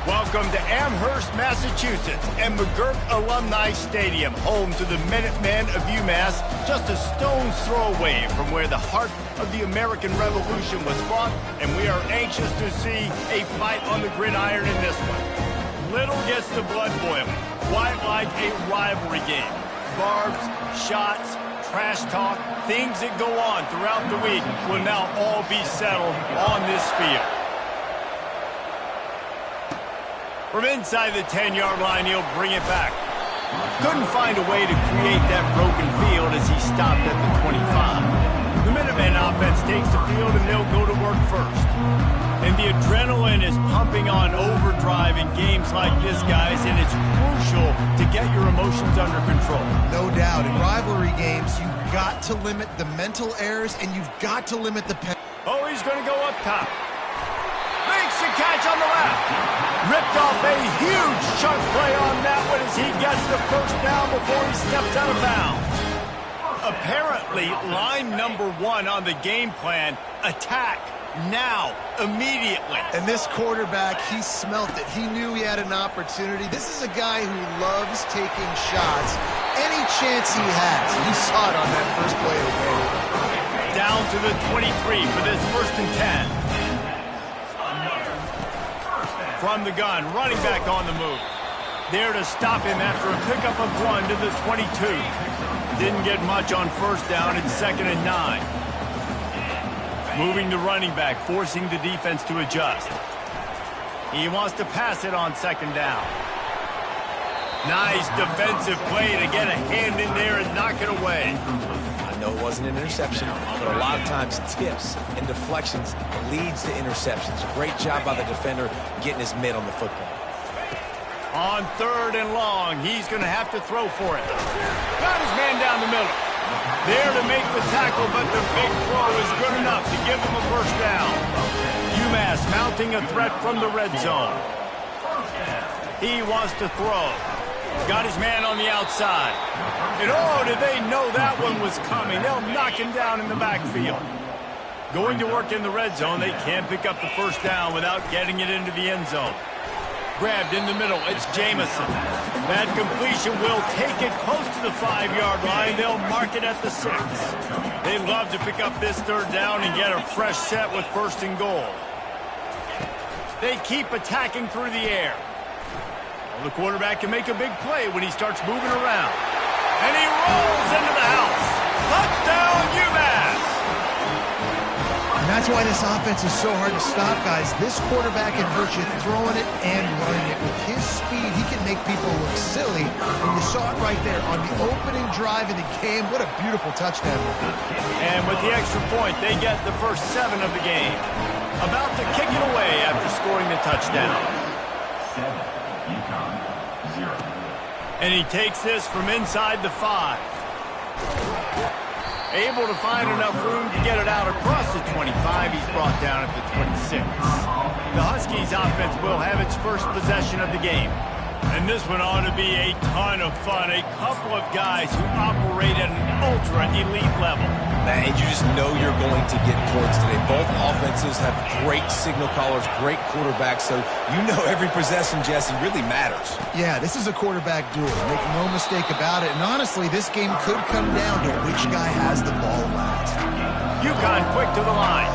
Welcome to Amherst, Massachusetts, and McGurk Alumni Stadium, home to the Minutemen of UMass, just a stone's throw away from where the heart of the American Revolution was fought, and we are anxious to see a fight on the gridiron in this one. Little gets the blood boiling, quite like a rivalry game. Barbs, shots, trash talk, things that go on throughout the week will now all be settled on this field. From inside the 10-yard line, he'll bring it back. Couldn't find a way to create that broken field as he stopped at the 25. The Minutemen offense takes the field, and they'll go to work first. And the adrenaline is pumping on overdrive in games like this, guys, and it's crucial to get your emotions under control. No doubt. In rivalry games, you've got to limit the mental errors, and you've got to limit the penalties. Oh, he's going to go up top. Makes the catch on the left. Ripped off a huge chunk play on that one as he gets the first down before he steps out of bounds. Apparently, line number 1 on the game plan, attack now, immediately. And this quarterback, he smelt it. He knew he had an opportunity. This is a guy who loves taking shots any chance he has. You saw it on that first play of the game. Down to the 23 for this 1st and 10. From the gun, running back on the move. There to stop him after a pickup of 1 to the 22. Didn't get much on first down. It's 2nd and 9. Moving the running back, forcing the defense to adjust. He wants to pass it on 2nd down. Nice defensive play to get a hand in there and knock it away. I know it wasn't an interception, but a lot of times tips and deflections leads to interceptions. Great job by the defender getting his mitt on the football. On 3rd and long, he's going to have to throw for it. Got his man down the middle. There to make the tackle, but the big throw is good enough to give him a first down. UMass mounting a threat from the red zone. He wants to throw. Got his man on the outside. And oh, did they know that one was coming. They'll knock him down in the backfield. Going to work in the red zone, they can't pick up the first down without getting it into the end zone. Grabbed in the middle, it's Jamison. That completion will take it close to the 5-yard line. They'll mark it at the 6. They love to pick up this 3rd down and get a fresh set with 1st and goal. They keep attacking through the air. Well, the quarterback can make a big play when he starts moving around. And he rolls into the house. Touchdown, UMass! And that's why this offense is so hard to stop, guys. This quarterback can hurt you throwing it and running it. With his speed, he can make people look silly. And you saw it right there on the opening drive of the game. What a beautiful touchdown. And with the extra point, they get the first 7 of the game. About to kick it away after scoring the touchdown. 7, UConn, 0. And he takes this from inside the 5. Able to find enough room to get it out across the 25. He's brought down at the 26. The Huskies offense will have its first possession of the game. And this one ought to be a ton of fun. A couple of guys who operate at an ultra-elite level. And you just know you're going to get points today. Both offenses have great signal callers, great quarterbacks, so you know every possession, Jesse, really matters. Yeah, this is a quarterback duel. Make no mistake about it. And honestly, this game could come down to which guy has the ball last. UConn quick to the line.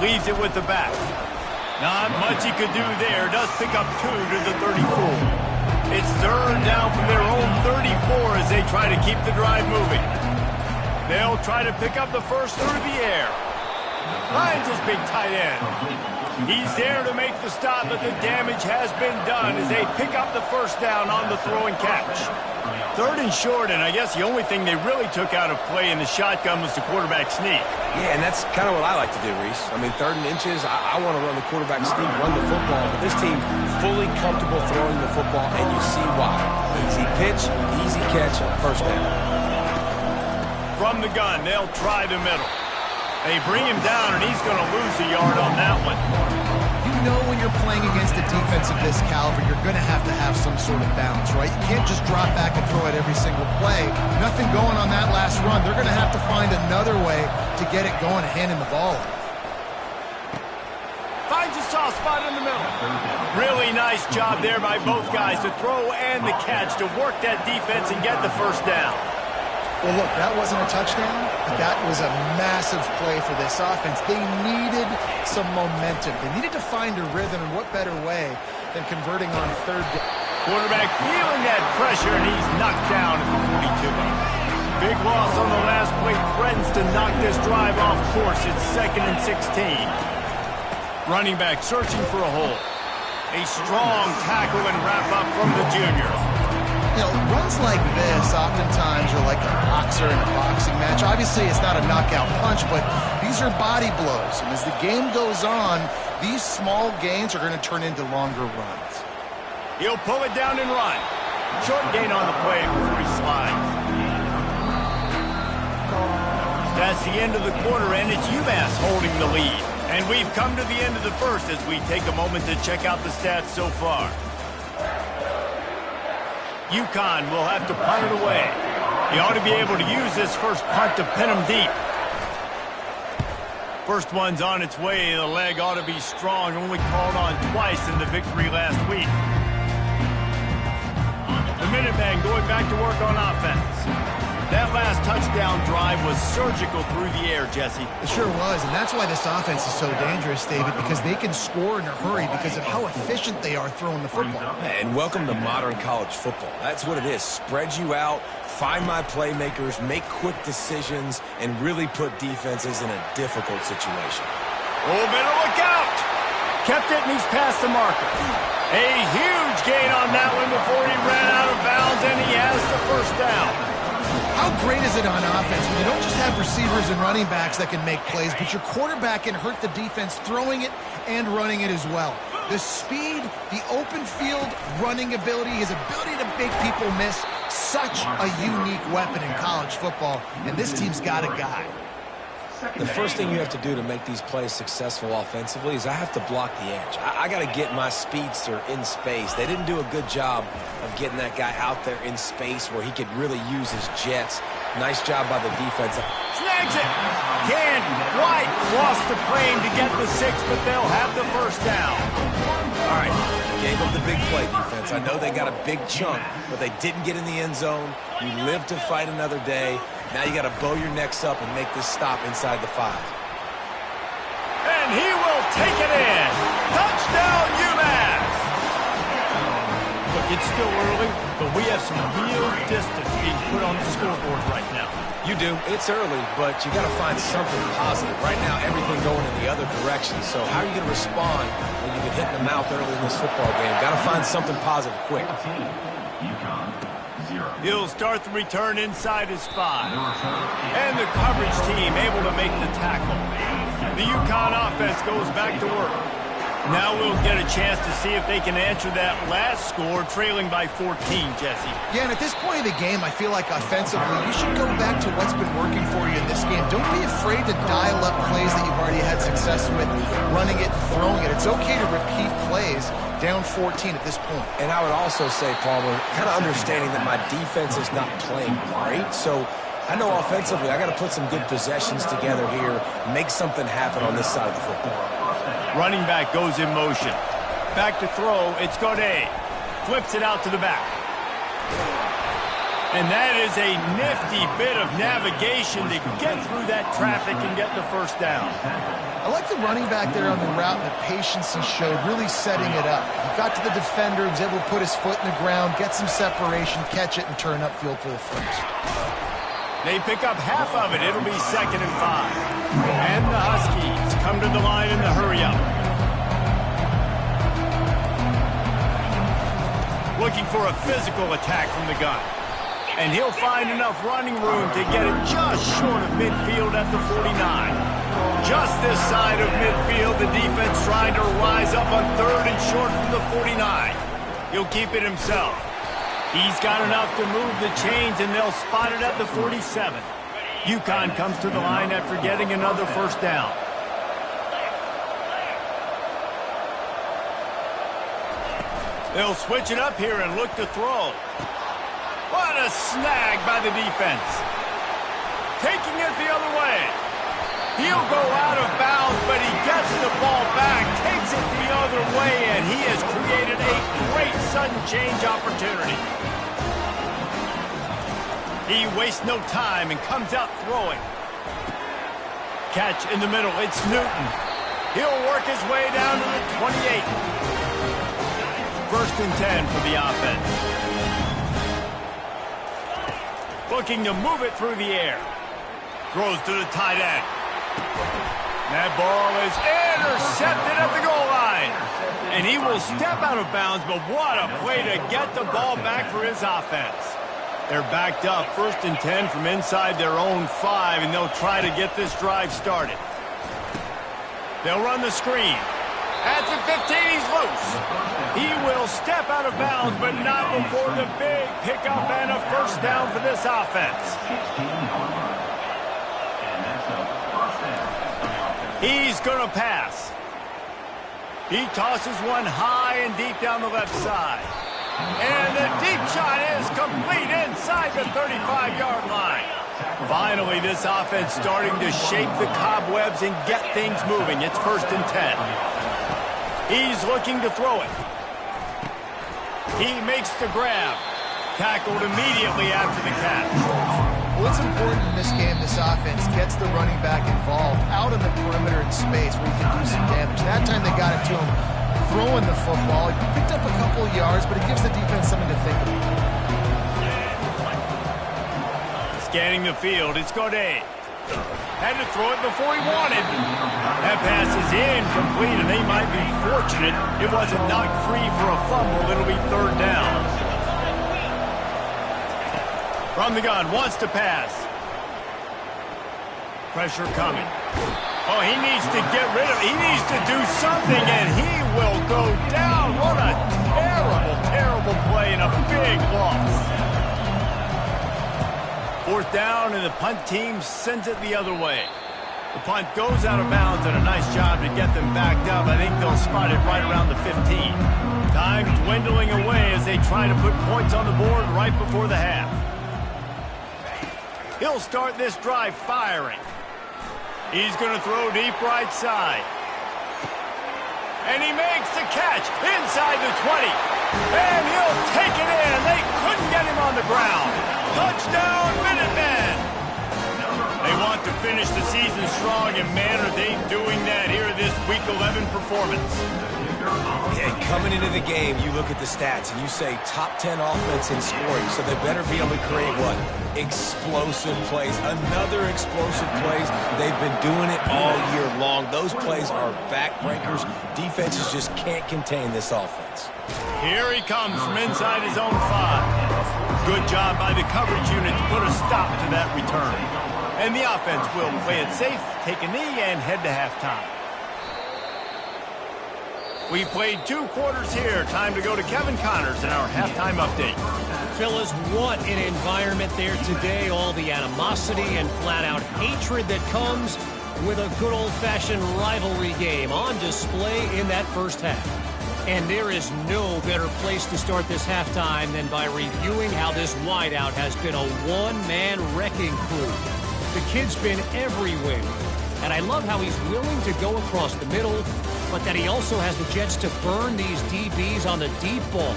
Leaves it with the back. Not much he could do there. Does pick up 2 to the 34. It's 3rd down from their own 34 as they try to keep the drive moving. They'll try to pick up the first through the air. Finds his big tight end. He's there to make the stop, but the damage has been done as they pick up the first down on the throw and catch. 3rd and short, and I guess the only thing they really took out of play in the shotgun was the quarterback sneak. Yeah, and that's kind of what I like to do, Reese. I mean, 3rd and inches, I want to run the quarterback sneak, run the football, but this team fully comfortable throwing the football, and you see why. Easy pitch, easy catch, first down. From the gun, they'll try the middle. They bring him down, and he's going to lose a yard on that one. You know when you're playing against a defense of this caliber, you're going to have some sort of balance, right? You can't just drop back and throw it every single play. Nothing going on that last run. They're going to have to find another way to get it going and handing the ball. Finds a soft spot in the middle. Really nice job there by both guys to throw and the catch to work that defense and get the first down. Well, look, that wasn't a touchdown, but that was a massive play for this offense. They needed some momentum. They needed to find a rhythm, and what better way than converting on third down. Quarterback feeling that pressure, and he's knocked down at the 42. Big loss on the last play threatens to knock this drive off course. It's 2nd and 16. Running back searching for a hole. A strong tackle and wrap up from the junior. You know, runs like this oftentimes are like a boxer in a boxing match. Obviously, it's not a knockout punch, but these are body blows. And as the game goes on, these small gains are going to turn into longer runs. He'll pull it down and run. Short gain on the play before he slides. That's the end of the quarter, and it's UMass holding the lead. And we've come to the end of the first as we take a moment to check out the stats so far. UConn will have to punt it away. He ought to be able to use this first punt to pin him deep. First one's on its way. The leg ought to be strong. Only called on twice in the victory last week. The Minutemen going back to work on offense. That last touchdown drive was surgical through the air, Jesse. It sure was, and that's why this offense is so dangerous, David, because they can score in a hurry because of how efficient they are throwing the football. And welcome to modern college football. That's what it is. Spread you out, find my playmakers, make quick decisions, and really put defenses in a difficult situation. Oh, better look out! Kept it, and he's past the marker. A huge gain on that one before he ran out of bounds, and he has the first down. How great is it on offense when you don't just have receivers and running backs that can make plays, but your quarterback can hurt the defense throwing it and running it as well. The speed, the open field running ability, his ability to make people miss, such a unique weapon in college football, and this team's got a guy. The first thing you have to do to make these plays successful offensively is I have to block the edge. I got to get my speedster in space. They didn't do a good job of getting that guy out there in space where he could really use his jets. Nice job by the defense. Snags it! Can White cross the plane to get the 6, but they'll have the first down. All right, gave them the big play defense. I know they got a big chunk, but they didn't get in the end zone. You live to fight another day. Now you got to bow your necks up and make this stop inside the 5. And he will take it in. Touchdown, UMass! Look, it's still early, but we have some real distance being put on the scoreboard right now. You do. It's early, but you got to find something positive. Right now, everything going in the other direction. So how are you going to respond when you get hit in the mouth early in this football game? Got to find something positive quick. UConn, 0. He'll start the return inside his 5. And the coverage team able to make the tackle. The UConn offense goes back to work. Now we'll get a chance to see if they can answer that last score, trailing by 14, Jesse. Yeah, and at this point of the game, I feel like offensively, you should go back to what's been working for you in this game. Don't be afraid to dial up plays that you've already had success with, running it and throwing it. It's okay to repeat plays down 14 at this point. And I would also say, Palmer, kind of understanding that my defense is not playing great, so I know offensively I got to put some good possessions together here, make something happen on this side of the football. Running back goes in motion. Back to throw, it's Godet. Flips it out to the back. And that is a nifty bit of navigation to get through that traffic and get the first down. I like the running back there on the route and the patience he showed, really setting it up. He got to the defender, was able to put his foot in the ground, get some separation, catch it, and turn upfield for the first. They pick up half of it. It'll be 2nd and 5. And the Huskies come to the line in the hurry-up. Looking for a physical attack from the gun. And he'll find enough running room to get it just short of midfield at the 49. Just this side of midfield, the defense trying to rise up on 3rd and short from the 49. He'll keep it himself. He's got enough to move the chains, and they'll spot it at the 47. UConn comes to the line after getting another first down. They'll switch it up here and look to throw. What a snag by the defense. Taking it the other way. He'll go out of bounds, but he gets the ball back, takes it the other way, and he has created a great sudden change opportunity. He wastes no time and comes out throwing. Catch in the middle. It's Newton. He'll work his way down to the 28. First and 10 for the offense. Looking to move it through the air. Throws to the tight end. That ball is intercepted at the goal line. And he will step out of bounds, but what a play to get the ball back for his offense. They're backed up, first and 10 from inside their own 5, and they'll try to get this drive started. They'll run the screen. At the 15, he's loose. He will step out of bounds, but not before the big pickup and a first down for this offense. He's going to pass. He tosses one high and deep down the left side. And the deep shot is complete inside the 35-yard line. Finally, this offense starting to shake the cobwebs and get things moving. It's first and 10. He's looking to throw it. He makes the grab. Tackled immediately after the catch. What's important in this game, this offense gets the running back involved out on the perimeter in space where he can do some damage. That time they got it to him throwing the football. He picked up a couple of yards, but it gives the defense something to think about. Scanning the field, it's Godet. Had to throw it before he wanted. That pass is incomplete, and they might be fortunate it wasn't knocked free for a fumble. It'll be third down. From the gun, wants to pass. Pressure coming. Oh, he needs to get rid of it. He needs to do something, and he will go down. What a terrible, terrible play and a big loss. Fourth down, and the punt team sends it the other way. The punt goes out of bounds, and a nice job to get them backed up. I think they'll spot it right around the 15. Time dwindling away as they try to put points on the board right before the half. He'll start this drive firing. He's going to throw deep right side. And he makes the catch inside the 20. And he'll take it in. They couldn't get him on the ground. Touchdown, Minutemen! They want to finish the season strong, and man, are they doing that here this Week 11 performance. Yeah, coming into the game, you look at the stats and you say top 10 offense in scoring, so they better be able to create what? Explosive plays. Another explosive plays. They've been doing it all year long. Those plays are backbreakers. Defenses just can't contain this offense. Here he comes from inside his own 5. Good job by the coverage unit to put a stop to that return. And the offense will play it safe, take a knee, and head to halftime. We played 2 quarters here. Time to go to Kevin Connors in our halftime update. Fellas, what an environment there today. All the animosity and flat-out hatred that comes with a good old-fashioned rivalry game on display in that first half. And there is no better place to start this halftime than by reviewing how this wideout has been a one-man wrecking crew. The kid's been everywhere. And I love how he's willing to go across the middle, but that he also has the jets to burn these DBs on the deep ball.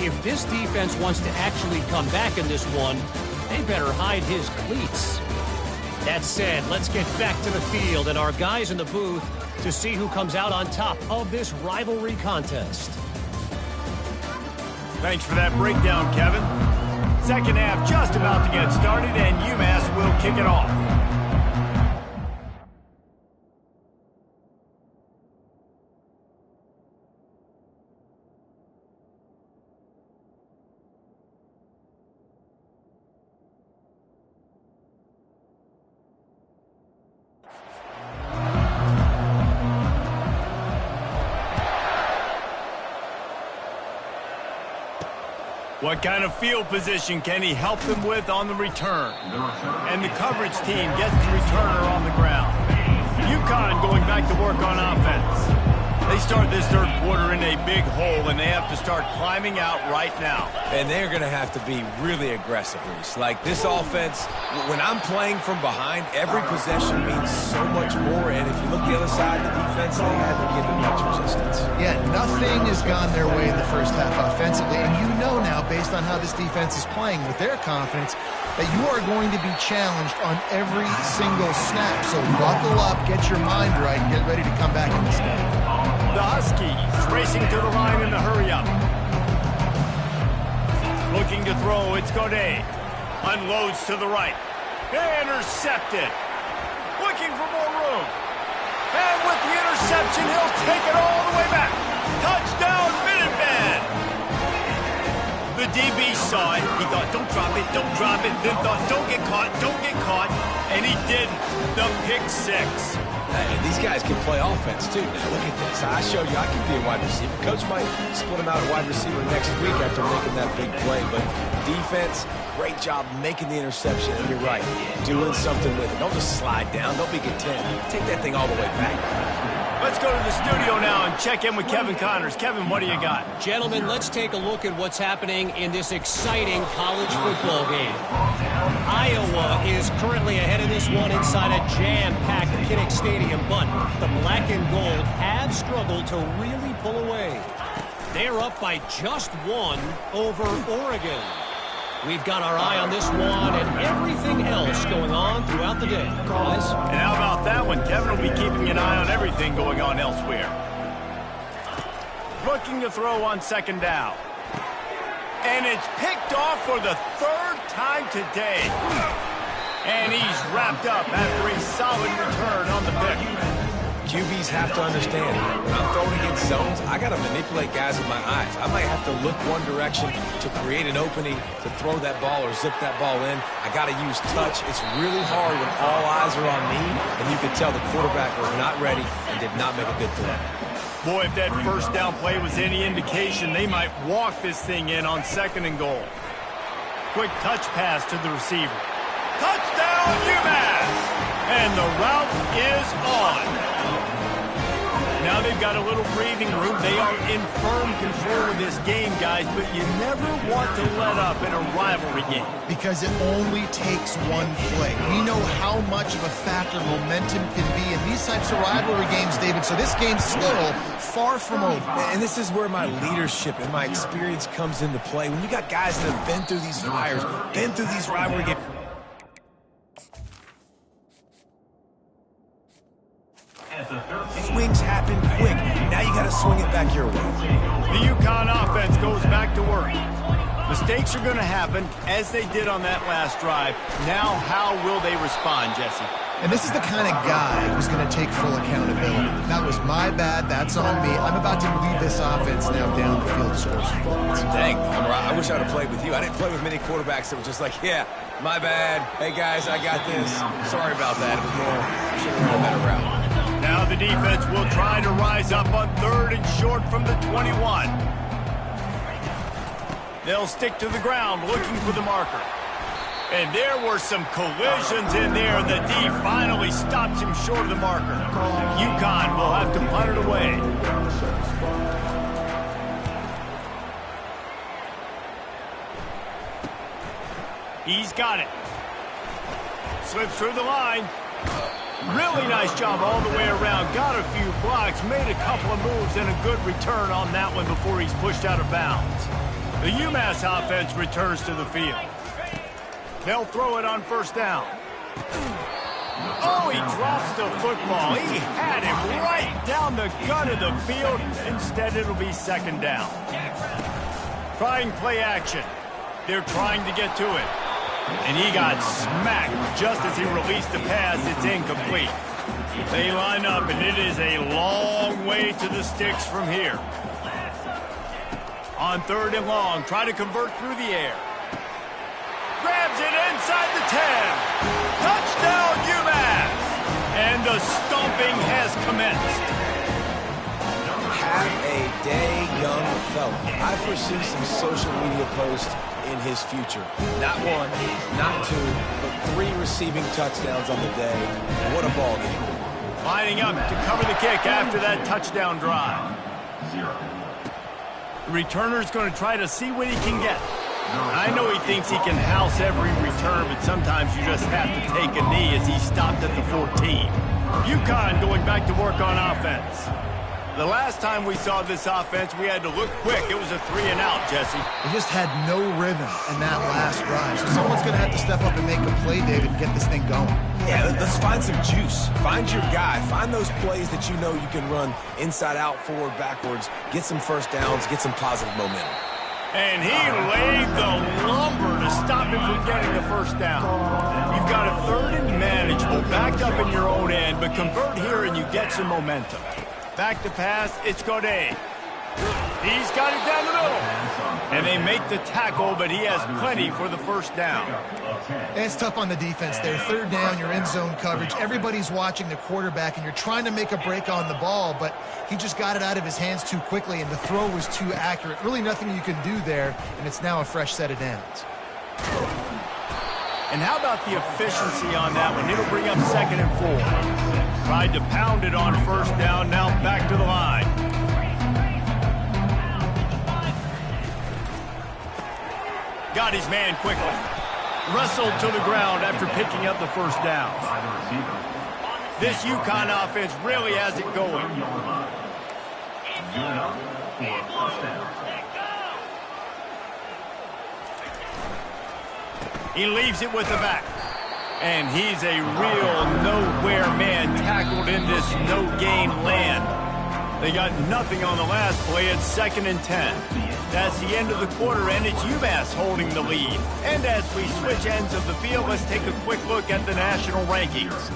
If this defense wants to actually come back in this one, they better hide his cleats. That said, let's get back to the field and our guys in the booth to see who comes out on top of this rivalry contest. Thanks for that breakdown, Kevin. Second half just about to get started, and UMass will kick it off. What kind of field position can he help them with on the return? And the coverage team gets the returner on the ground. UConn going back to work on offense. They start this third quarter in a big hole, and they have to start climbing out right now. And they're going to have to be really aggressive, Reese. Like this offense, when I'm playing from behind, every possession means so much more. And if you look the other side, the defense, they haven't given much resistance. Yeah, nothing has gone their way in the first half offensively. And you know now, based on how this defense is playing with their confidence, that you are going to be challenged on every single snap. So buckle up, get your mind right, and get ready to come back in this game. The Huskies racing to the line in the hurry-up. Looking to throw, it's Godet. Unloads to the right. Intercepted. Looking for more room. And with the interception, he'll take it all the way back. Touchdown, Minutemen! The DB saw it. He thought, don't drop it, don't drop it. Then thought, don't get caught, don't get caught. And he didn't. The pick six. And these guys can play offense, too. Now, look at this. I showed you I can be a wide receiver. Coach might split him out at wide receiver next week after making that big play. But defense, great job making the interception. And you're right, doing something with it. Don't just slide down. Don't be content. Take that thing all the way back. Let's go to the studio now and check in with Kevin Connors. Kevin, what do you got? Gentlemen, let's take a look at what's happening in this exciting college football game. Iowa is currently ahead of this one inside a jam-packed Kinnick Stadium, but the black and gold have struggled to really pull away. They're up by just one over Oregon. We've got our eye on this one and everything else going on throughout the day, guys. And how about that one? Kevin will be keeping an eye on everything going on elsewhere. Looking to throw on second down. And it's picked off for the third time today. And he's wrapped up after a solid return on the pick. QBs have to understand, when I'm throwing against zones, I got to manipulate guys with my eyes. I might have to look one direction to create an opening to throw that ball or zip that ball in. I got to use touch. It's really hard when all eyes are on me, and you can tell the quarterback was not ready and did not make a good throw. Boy, if that first down play was any indication, they might walk this thing in on second and goal. Quick touch pass to the receiver. Touchdown, UMass! And the route is on. Now they've got a little breathing room. They are in firm control of this game, guys, but you never want to let up in a rivalry game. Because it only takes one play. We know how much of a factor momentum can be in these types of rivalry games, David, so this game's still far from over. And this is where my leadership and my experience comes into play. When you got guys that have been through these fires, been through these rivalry games. Swings happen quick. Now you got to swing it back your way. The UConn offense goes back to work. Mistakes are going to happen, as they did on that last drive. Now, how will they respond, Jesse? And this is the kind of guy who's going to take full accountability. That was my bad. That's on me. I'm about to lead this offense now down the field to score some points. Dang, Palmer, I wish I would have played with you. I didn't play with many quarterbacks that were just like, yeah, my bad. Hey, guys, I got this. Sorry about that. It was more, should have run a better route. Now the defense will try to rise up on third and short from the 21. They'll stick to the ground looking for the marker. And there were some collisions in there, and the D finally stops him short of the marker. UConn will have to punt it away. He's got it. Slips through the line. Really nice job all the way around. Got a few blocks, made a couple of moves, and a good return on that one before he's pushed out of bounds. The UMass offense returns to the field. They'll throw it on first down. Oh, he drops the football. He had him right down the gut of the field. Instead, it'll be second down. Trying play action. They're trying to get to it. And he got smacked just as he released the pass. It's incomplete. They line up, and it is a long way to the sticks from here. On third and long, try to convert through the air. Grabs it inside the 10. Touchdown, UMass! And the stomping has commenced. Have a day, young fella. I foresee some social media posts in his future. Not one, not two, but 3 receiving touchdowns on the day. What a ball game. Lining up to cover the kick after that touchdown drive. 0. The returner's going to try to see what he can get. I know he thinks he can house every return, but sometimes you just have to take a knee as he stopped at the 14. UConn going back to work on offense. The last time we saw this offense, we had to look quick. It was a 3-and-out, Jesse. They just had no rhythm in that last drive. So someone's going to have to step up and make a play, David, and get this thing going. Yeah, let's find some juice. Find your guy. Find those plays that you know you can run inside out, forward, backwards, get some first downs, get some positive momentum. And he laid the lumber to stop him from getting the first down. You've got a 3rd and manageable, backed up in your own end, but convert here and you get some momentum. Back to pass, it's Godet. He's got it down the middle. And they make the tackle, but he has plenty for the first down. It's tough on the defense there. 3rd down, you're in zone coverage. Everybody's watching the quarterback, and you're trying to make a break on the ball, but he just got it out of his hands too quickly, and the throw was too accurate. Really nothing you can do there, and it's now a fresh set of downs. And how about the efficiency on that one? It'll bring up 2nd and 4. Tried to pound it on first down, now back to the line. Got his man quickly. Wrestled to the ground after picking up the first down. This UConn offense really has it going. He leaves it with the back. And he's a real nowhere man tackled in this no-gain land. They got nothing on the last play. It's 2nd and 10. That's the end of the quarter, and it's UMass holding the lead. And as we switch ends of the field, let's take a quick look at the national rankings.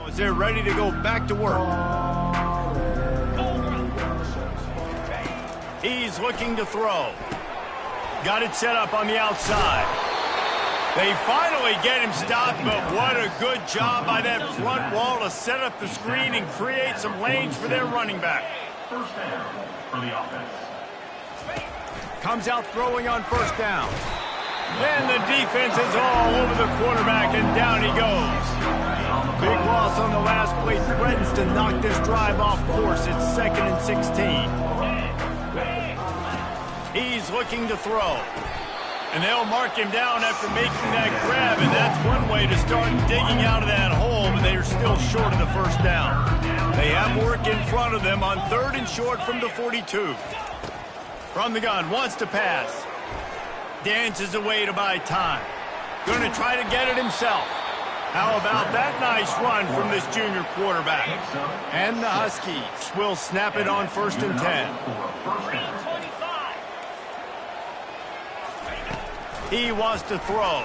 As they're ready to go back to work. He's looking to throw. Got it set up on the outside. They finally get him stopped, but what a good job by that front wall to set up the screen and create some lanes for their running back. First down for the offense. Comes out throwing on first down. Then the defense is all over the quarterback, and down he goes. Big loss on the last play, threatens to knock this drive off course. It's 2nd and 16. He's looking to throw. And they'll mark him down after making that grab, and that's one way to start digging out of that hole, but they are still short of the first down. They have work in front of them on 3rd and short from the 42. From the gun, wants to pass. Dances away to buy time. Going to try to get it himself. How about that nice run from this junior quarterback? And the Huskies will snap it on 1st and 10. He wants to throw.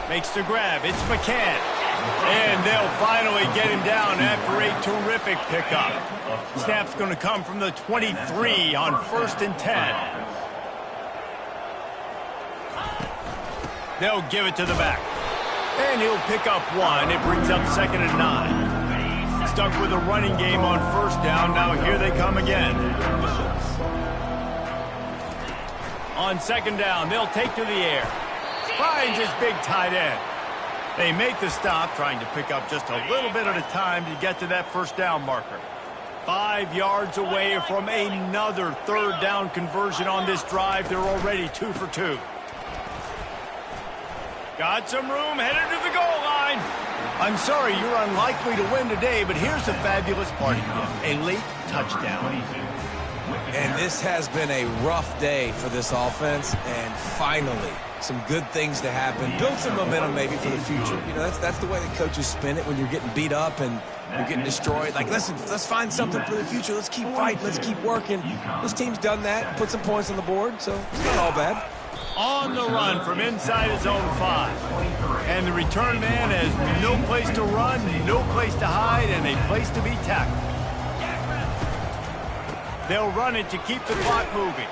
Makes the grab. It's McCann. And they'll finally get him down after a terrific pickup. Snap's going to come from the 23 on 1st and 10. They'll give it to the back. And he'll pick up 1. It brings up 2nd and 9. Stuck with a running game on first down. Now here they come again. On 2nd down, they'll take to the air. Finds his big tight end. They make the stop, trying to pick up just a little bit at a time to get to that first down marker. 5 yards away from another 3rd down conversion on this drive. They're already 2 for 2. Got some room, headed to the goal line. I'm sorry, you're unlikely to win today, but here's the fabulous party gift. A late touchdown. And this has been a rough day for this offense, and finally, some good things to happen. Build some momentum maybe for the future. You know, that's the way the coaches spin it when you're getting beat up and you're getting destroyed. Like, listen, let's find something for the future. Let's keep fighting. Let's keep working. This team's done that, put some points on the board, so it's not all bad. On the run from inside his own 5. And the return man has no place to run, no place to hide, and a place to be tackled. They'll run it to keep the clock moving.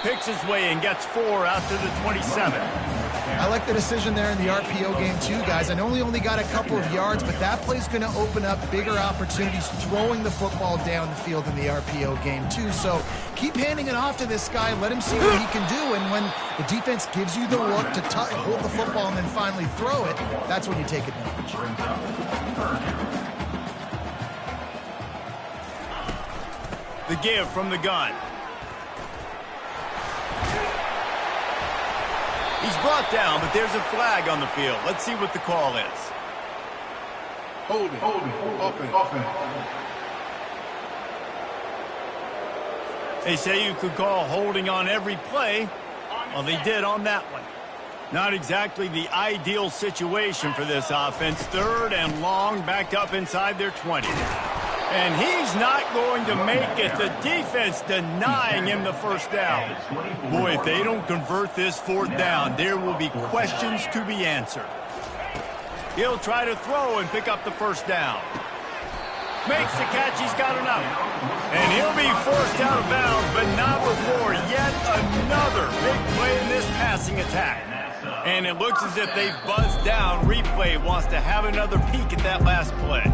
Picks his way and gets 4 out to the 27. I like the decision there in the RPO game too, guys. I know he only got a couple of yards, but that play's going to open up bigger opportunities throwing the football down the field in the RPO game too. So keep handing it off to this guy. Let him see what he can do. And when the defense gives you the look to hold the football and then finally throw it, that's when you take advantage. The give from the gun. He's brought down, but there's a flag on the field. Let's see what the call is. Holding, offense. They say you could call holding on every play. Well, they did on that one. Not exactly the ideal situation for this offense. 3rd and long, backed up inside their 20. And he's not going to make it. The defense denying him the first down. Boy, if they don't convert this 4th down, there will be questions to be answered. He'll try to throw and pick up the first down. Makes the catch. He's got enough. And he'll be forced out of bounds, but not before yet another big play in this passing attack. And it looks as if they've buzzed down. Replay wants to have another peek at that last play.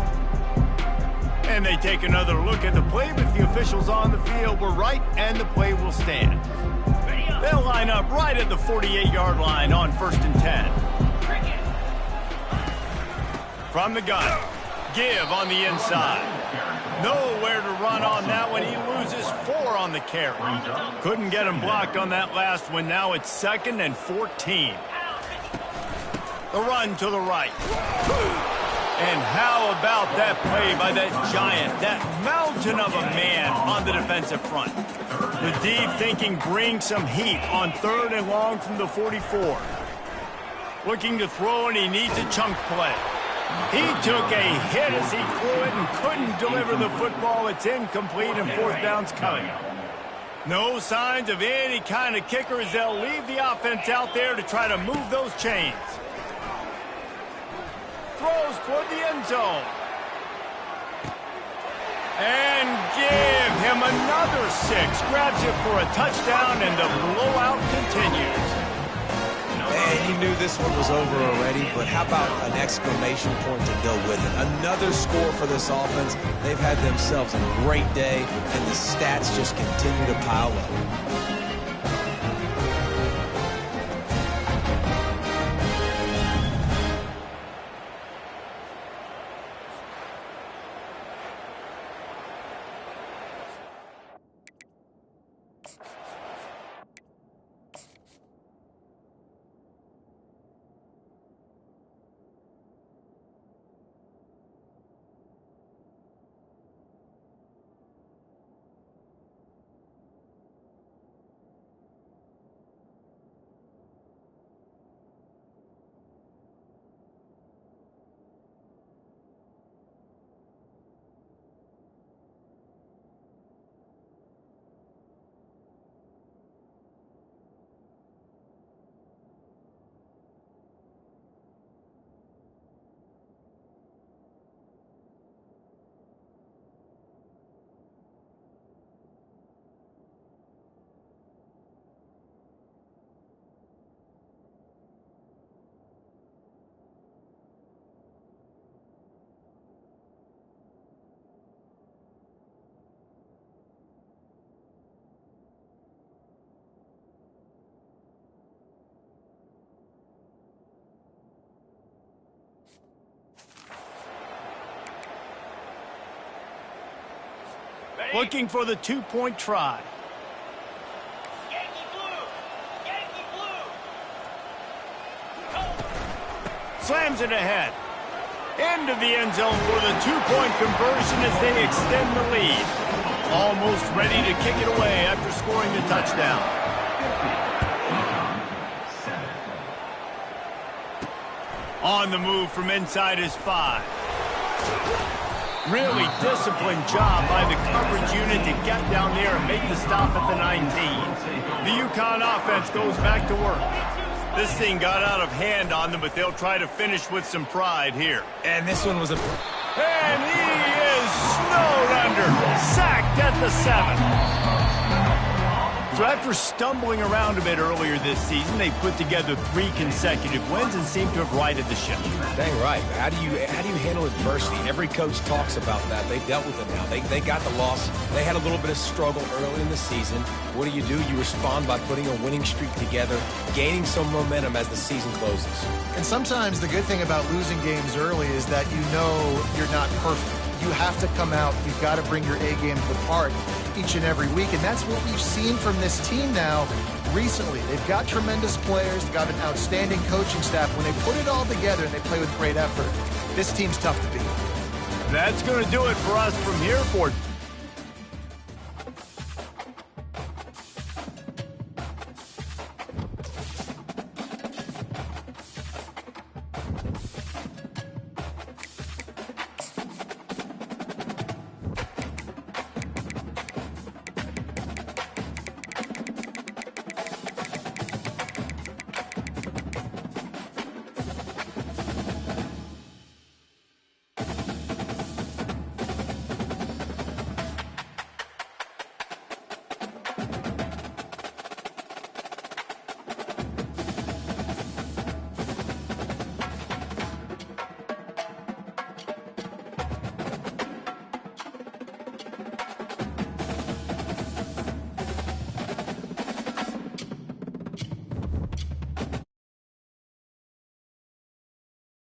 And they take another look at the play, but the officials on the field were right, and the play will stand. They'll line up right at the 48-yard line on 1st and 10. From the gun, give on the inside. Nowhere to run on that one. He loses 4 on the carry. Couldn't get him blocked on that last one. Now it's 2nd and 14. The run to the right. And how about that play by that giant, that mountain of a man on the defensive front? The deep thinking brings some heat on 3rd and long from the 44. Looking to throw, and he needs a chunk play. He took a hit as he threw it and couldn't deliver the football. It's incomplete, and 4th down's coming. No signs of any kind of kicker as they'll leave the offense out there to try to move those chains. Throws toward the end zone. And give him another 6. Grabs it for a touchdown, and the blowout continues. And you knew this one was over already, but how about an exclamation point to go with it? Another score for this offense. They've had themselves a great day, and the stats just continue to pile up. Looking for the 2-point try. Yankee blue! Yankee blue! Slams it ahead. Into the end zone for the 2-point conversion as they extend the lead. Almost ready to kick it away after scoring the touchdown. On the move from inside his 5. Really disciplined job by the coverage unit to get down there and make the stop at the 19. The UConn offense goes back to work. This thing got out of hand on them, but they'll try to finish with some pride here. And this one was a... And he is snowed under, sacked at the 7. So after stumbling around a bit earlier this season, they put together 3 consecutive wins and seem to have righted the ship. Dang right. How do you handle adversity? Every coach talks about that. They dealt with it now. They got the loss. They had a little bit of struggle early in the season. What do? You respond by putting a winning streak together, gaining some momentum as the season closes. And sometimes the good thing about losing games early is that you know you're not perfect. You have to come out. You've got to bring your A game to the park each and every week, and that's what we've seen from this team now recently. They've got tremendous players. They've got an outstanding coaching staff. When they put it all together and they play with great effort, this team's tough to beat. That's going to do it for us from here for